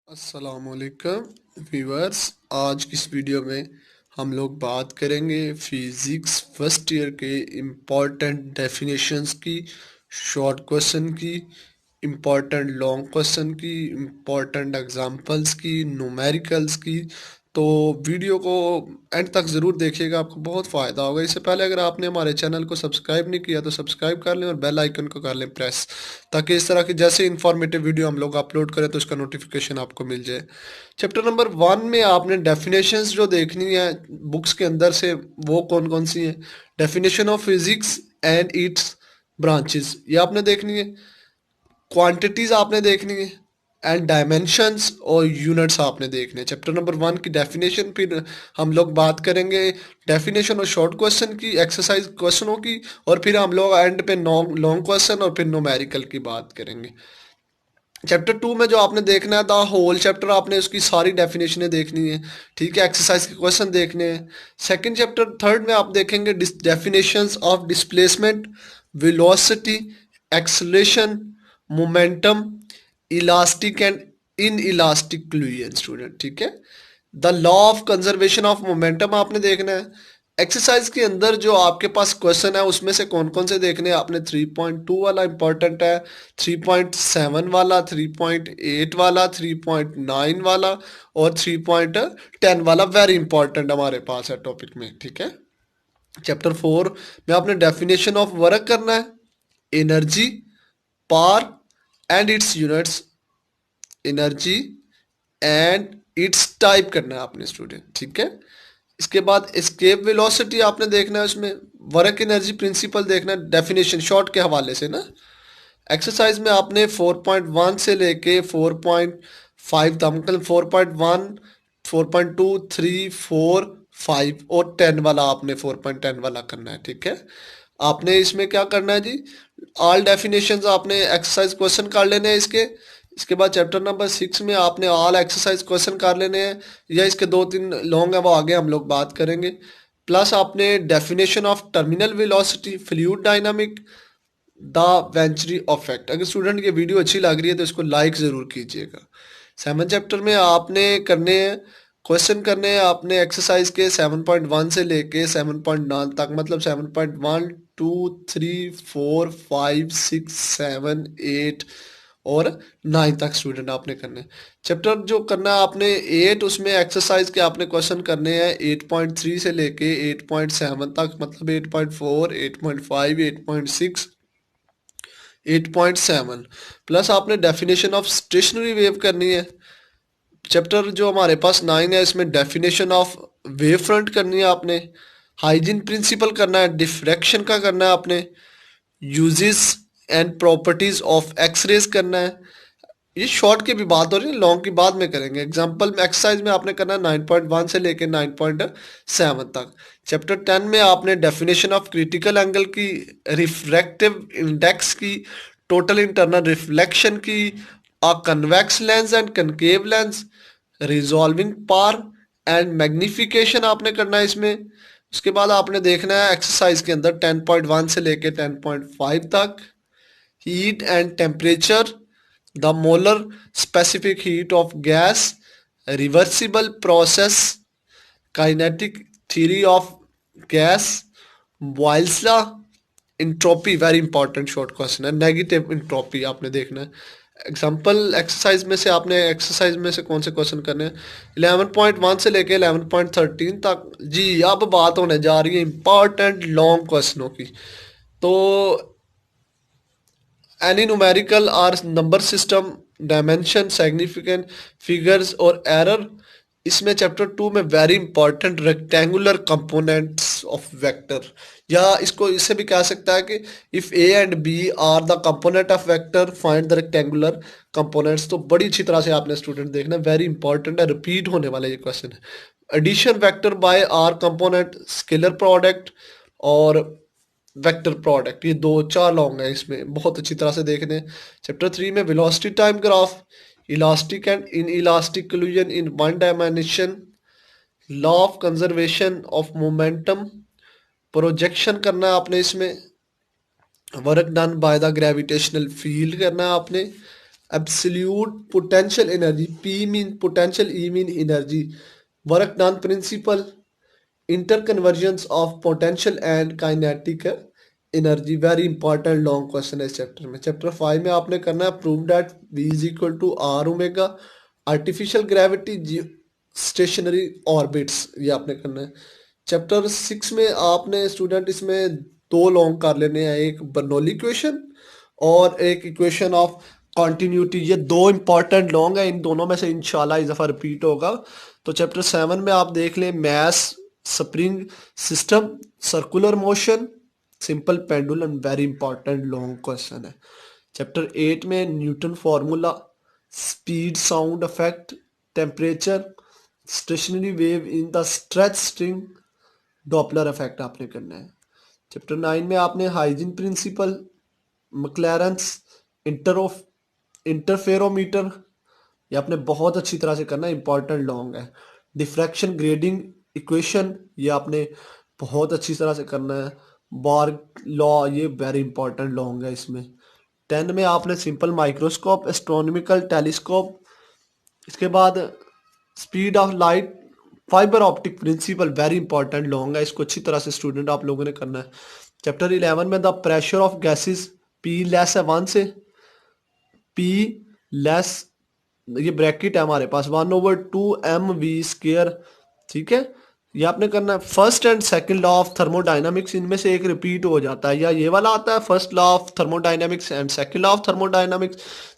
अस्सलामुअलैकुम व्यूअर्स। आज की इस वीडियो में हम लोग बात करेंगे फिज़िक्स फर्स्ट ईयर के इम्पोर्टेंट डेफिनेशंस की, शॉर्ट क्वेश्चन की, इम्पोर्टेंट लॉन्ग क्वेश्चन की, इम्पोर्टेंट एग्जांपल्स की, न्यूमेरिकल्स की। तो वीडियो को एंड तक ज़रूर देखिएगा, आपको बहुत फ़ायदा होगा। इससे पहले अगर आपने हमारे चैनल को सब्सक्राइब नहीं किया तो सब्सक्राइब कर लें और बेल आइकन को कर लें प्रेस, ताकि इस तरह की जैसे इंफॉर्मेटिव वीडियो हम लोग अपलोड करें तो उसका नोटिफिकेशन आपको मिल जाए। चैप्टर नंबर 1 में आपने डेफिनेशंस जो देखनी है बुक्स के अंदर से, वो कौन कौन सी हैं। Definition of physics and it's branches ये आपने देखनी है। क्वांटिटीज आपने देखनी है एंड डायमेंशंस और यूनिट्स आपने देखने हैं। चैप्टर नंबर 1 की डेफिनेशन, फिर हम लोग बात करेंगे डेफिनेशन और शॉर्ट क्वेश्चन की, एक्सरसाइज क्वेश्चनों की, और फिर हम लोग एंड पे लॉन्ग क्वेश्चन और फिर न्यूमेरिकल की बात करेंगे। चैप्टर 2 में जो आपने देखना है द होल चैप्टर, आपने उसकी सारी डेफिनेशनें देखनी है, ठीक है। एक्सरसाइज के क्वेश्चन देखने हैं। सेकंड चैप्टर थर्ड में आप देखेंगे definitions of displacement, velocity, acceleration, momentum, elastic and in elastic fluid student, ठीक है। The law of conservation of momentum आपने देखना है। एक्सरसाइज के अंदर जो आपके पास क्वेश्चन है उसमें से कौन कौन से देखने हैं आपने, 3.2 वाला इंपॉर्टेंट है, 3.7 वाला, 3.8 वाला, 3.9 वाला और 3.10 वाला वेरी इंपॉर्टेंट हमारे पास है टॉपिक में, ठीक है। चैप्टर 4 में आपने डेफिनेशन ऑफ वर्क करना है, energy, power and it's units, energy and it's type करना है आपने स्टूडेंट, ठीक है। इसके बाद एस्केप वेलोसिटी आपने देखना है, उसमें वर्क एनर्जी प्रिंसिपल देखना है, डेफिनेशन शॉर्ट के हवाले से ना। एक्सरसाइज में आपने 4.1 से लेके 4.5 तक, मतलब 4.1, 4.2, 3, 4, 5 और 10 वाला आपने 4.10 वाला करना है, ठीक है। आपने इसमें क्या करना है जी, ऑल डेफिनेशंस आपने एक्सरसाइज क्वेश्चन कर लेने हैं इसके। इसके बाद चैप्टर नंबर 6 में आपने ऑल एक्सरसाइज क्वेश्चन कर लेने हैं, या इसके 2-3 लॉन्ग है वो आगे हम लोग बात करेंगे। प्लस आपने definition of terminal velocity, fluid dynamic, the venturi effect. अगर स्टूडेंट ये वीडियो अच्छी लग रही है तो इसको लाइक ज़रूर कीजिएगा। 7 चैप्टर में आपने करने हैं क्वेश्चन, करने हैं आपने एक्सरसाइज के 7.1 से लेके 7.9 तक, मतलब 7.1, 2, 3, 4, 5, 6, 7, 8 और 9 तक स्टूडेंट आपने करने हैं। चैप्टर जो करना है आपने 8, उसमें एक्सरसाइज के आपने क्वेश्चन करने हैं 8.3 से लेके 8.7 तक, मतलब 8.4, 8.5, 8.6, 8.7। प्लस आपने डेफिनेशन ऑफ स्टेशनरी वेव करनी है। चैप्टर जो हमारे पास 9 है इसमें डेफिनेशन ऑफ वेव फ्रंट करनी है आपने, हाइजीन प्रिंसिपल करना है, डिफ्रैक्शन का करना है आपने, uses and properties of X-rays करना है। ये शॉर्ट की भी बात हो रही है, लॉन्ग की बाद में करेंगे। एग्जाम्पल में एक्सरसाइज में आपने करना है 9.1 से लेके 9.7 तक। चैप्टर 10 में आपने डेफिनेशन ऑफ क्रिटिकल एंगल की, रिफ्रैक्टिव इंडेक्स की, टोटल इंटरनल रिफ्लेक्शन की, अ convex lens and concave lens, resolving power and magnification आपने करना है इसमें। उसके बाद आपने देखना है एक्सरसाइज के अंदर 10.1 से लेके 10.5 तक, heat and temperature, the molar specific heat of gas, reversible process, kinetic theory of gas, Boyle's law, entropy very important short question है, नेगेटिव इंट्रोपी आपने देखना है। एग्जाम्पल एक्सरसाइज में से आपने एक्सरसाइज में से कौन से क्वेश्चन करने हैं, 11.1 से लेके 11.13 तक। जी अब बात होने जा रही है इंपॉर्टेंट लॉन्ग क्वेश्चनों की। तो any numerical or number system, dimension, significant figures और एरर। इसमें चैप्टर 2 में very important rectangular components of vector, या इसको इससे भी कह सकता है कि if A and B are the component of vector find the rectangular components. तो बड़ी अच्छी तरह से आपने स्टूडेंट देखना, वेरी इंपॉर्टेंट है, रिपीट होने वाला ये क्वेश्चन है। Addition vector by are component, scalar product और वेक्टर प्रोडक्ट, ये 2-4 लॉन्ग है, इसमें बहुत अच्छी तरह से देखने। चैप्टर 3 में velocity time graph, elastic and in elastic collision in one dimension, law of conservation of momentum, projection करना है आपने इसमें, work done by the gravitational field करना है आपने, absolute potential energy, P mean potential, E mean energy, work done principle, interconversions of potential and kinetic energy, very important long question है इस chapter में। चैप्टर 5 में आपने करना है prove that V is equal to R omega, artificial gravity, stationary orbits, ये आपने करना है। चैप्टर 6 में आपने स्टूडेंट इसमें दो लॉन्ग कर लेने हैं, एक बर्नौली इक्वेशन और एक इक्वेशन ऑफ कॉन्टिन्यूटी। ये दो इंपॉर्टेंट लॉन्ग है, इन दोनों में से इंशाल्लाह इस दफ़ा रिपीट होगा। तो चैप्टर 7 में आप देख लें mass, spring system, circular motion, simple pendulum, very important long question है। चैप्टर 8 में Newton formula, speed sound effect, temperature, stationary wave in the stretch string, Doppler effect आपने करना है। चैप्टर 9 में आपने हाइजीन प्रिंसिपल, मैक्लैरेंस इंटरफेरोमीटर, ये आपने बहुत अच्छी तरह से करना है, इंपॉर्टेंट लॉन्ग है। डिफ्रैक्शन ग्रेडिंग इक्वेशन, ये आपने बहुत अच्छी तरह से करना है। बार्क लॉ, ये वेरी इंपॉर्टेंट लॉन्ग है इसमें। 10 में आपने सिंपल माइक्रोस्कोप, एस्ट्रोनॉमिकल टेलीस्कोप, इसके बाद speed of light, fibre optic principle, very important long है, इसको अच्छी तरह से स्टूडेंट आप लोगों ने करना है। चैप्टर 11 में the pressure of gases, P less है 1 से, P लेस, ये ब्रैकेट है हमारे पास 1/2 mv², ठीक है। ये आपने करना है। First and second law of thermodynamics, इनमें से एक रिपीट हो जाता है, या ये वाला आता है first law of thermodynamics and second law of thermodynamics,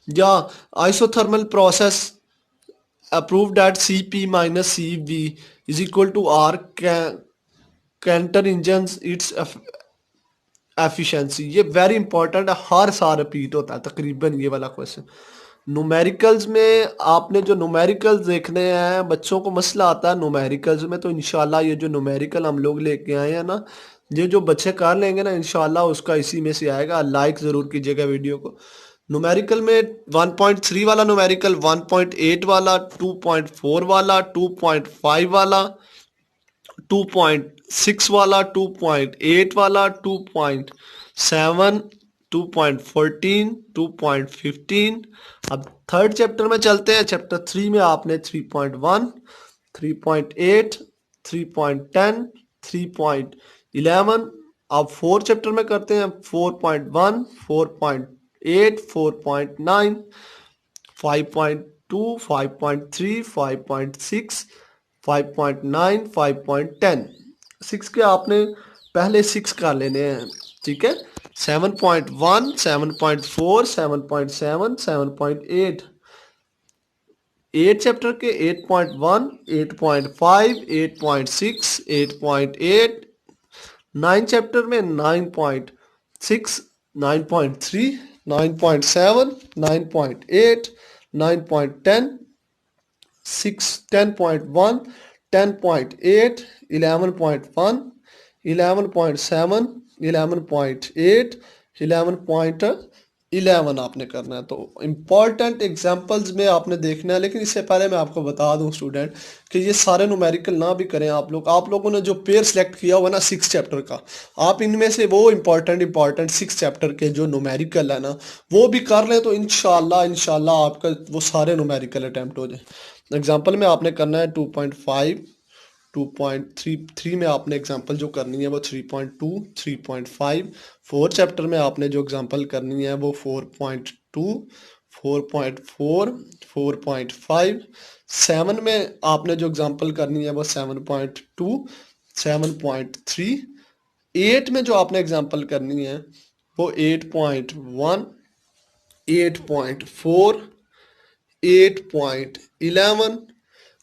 या isothermal process approve that Cp minus Cv is equal to R Carnot engine its efficiency, ये वेरी इंपॉर्टेंट है, हर साल रिपीट होता है तकरीबन ये वाला क्वेश्चन। न्यूमेरिकल्स में आपने जो न्यूमेरिकल्स देखने हैं, बच्चों को मसला आता है न्यूमेरिकल्स में, तो इंशाल्लाह ये जो न्यूमेरिकल हम लोग लेके आए हैं ना, ये जो बच्चे कर लेंगे ना इंशाल्लाह उसका इसी में से आएगा। लाइक ज़रूर कीजिएगा वीडियो को। न्यूमेरिकल में 1.3 वाला न्यूमेरिकल, 1.8 वाला, 2.4 वाला, 2.5 वाला, 2.6 वाला, 2.8 वाला, 2.7, 2.14, 2.15। अब थर्ड चैप्टर में चलते हैं। चैप्टर 3 में आपने 3.1, 3.8, 3.10, 3.11। अब फोर्थ चैप्टर में करते हैं 4.1, 4.8, 4.9, 5.2, 5.3, 5.6, 5.9, 5.10। 6 के आपने पहले 6 कर लेने हैं, ठीक है। 7.1, 7.4, 7.7, 7.8। 8 चैप्टर के 8.1, 8.5, 8.6, 8.8। 9 चैप्टर में 9.6, 9.3, 9.7, 9.8, 9.10, 6, 10.1, 10.8, 11.1, 11.7, 11.8, 11.11 आपने करना है। तो इम्पॉर्टेंट एग्जांपल्स में आपने देखना है, लेकिन इससे पहले मैं आपको बता दूं स्टूडेंट कि ये सारे न्यूमेरिकल ना भी करें आप लोग। आप लोगों ने जो पेयर सेलेक्ट किया हुआ ना 6 चैप्टर का, आप इनमें से वो इंपॉर्टेंट 6 चैप्टर के जो न्यूमेरिकल है ना वो भी कर लें, तो इंशाल्लाह आपका वो सारे न्यूमेरिकल अटैम्प्ट हो जाए। एग्जाम्पल में आपने करना है 2.5, 2.3 में आपने एग्जांपल जो करनी है वो 3.2, 3.5। 4 चैप्टर में आपने जो एग्जांपल करनी है वो 4.2, 4.4, 4.5। 7 में आपने जो एग्जांपल करनी है वो 7.2, 7.3। 8 में जो आपने एग्जांपल करनी है वो 8.1, 8.4, 8.11।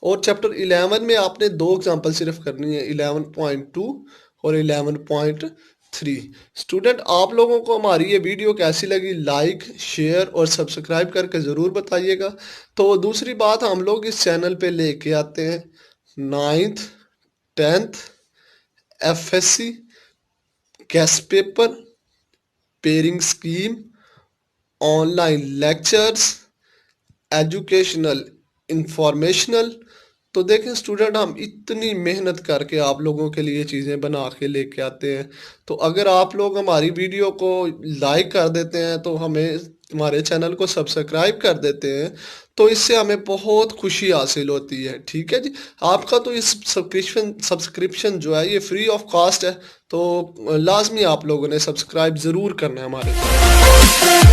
और चैप्टर 11 में आपने दो एग्जांपल सिर्फ करनी है, 11.2 और 11.3। स्टूडेंट आप लोगों को हमारी ये वीडियो कैसी लगी, लाइक, शेयर और सब्सक्राइब करके ज़रूर बताइएगा। तो दूसरी बात, हम लोग इस चैनल पे लेके आते हैं 9th, 10th, FSC, guest paper, pairing scheme, online lectures, educational, informational, तो देखें स्टूडेंट, हम इतनी मेहनत करके आप लोगों के लिए चीज़ें बना के लेके आते हैं। तो अगर आप लोग हमारी वीडियो को लाइक कर देते हैं, तो हमें हमारे चैनल को सब्सक्राइब कर देते हैं, तो इससे हमें बहुत खुशी हासिल होती है। ठीक है जी। आपका तो इस सब्सक्रिप्शन जो है ये फ्री ऑफ कॉस्ट है। तो लाजमी आप लोगों ने सब्सक्राइब ज़रूर करना है हमारे चैनल।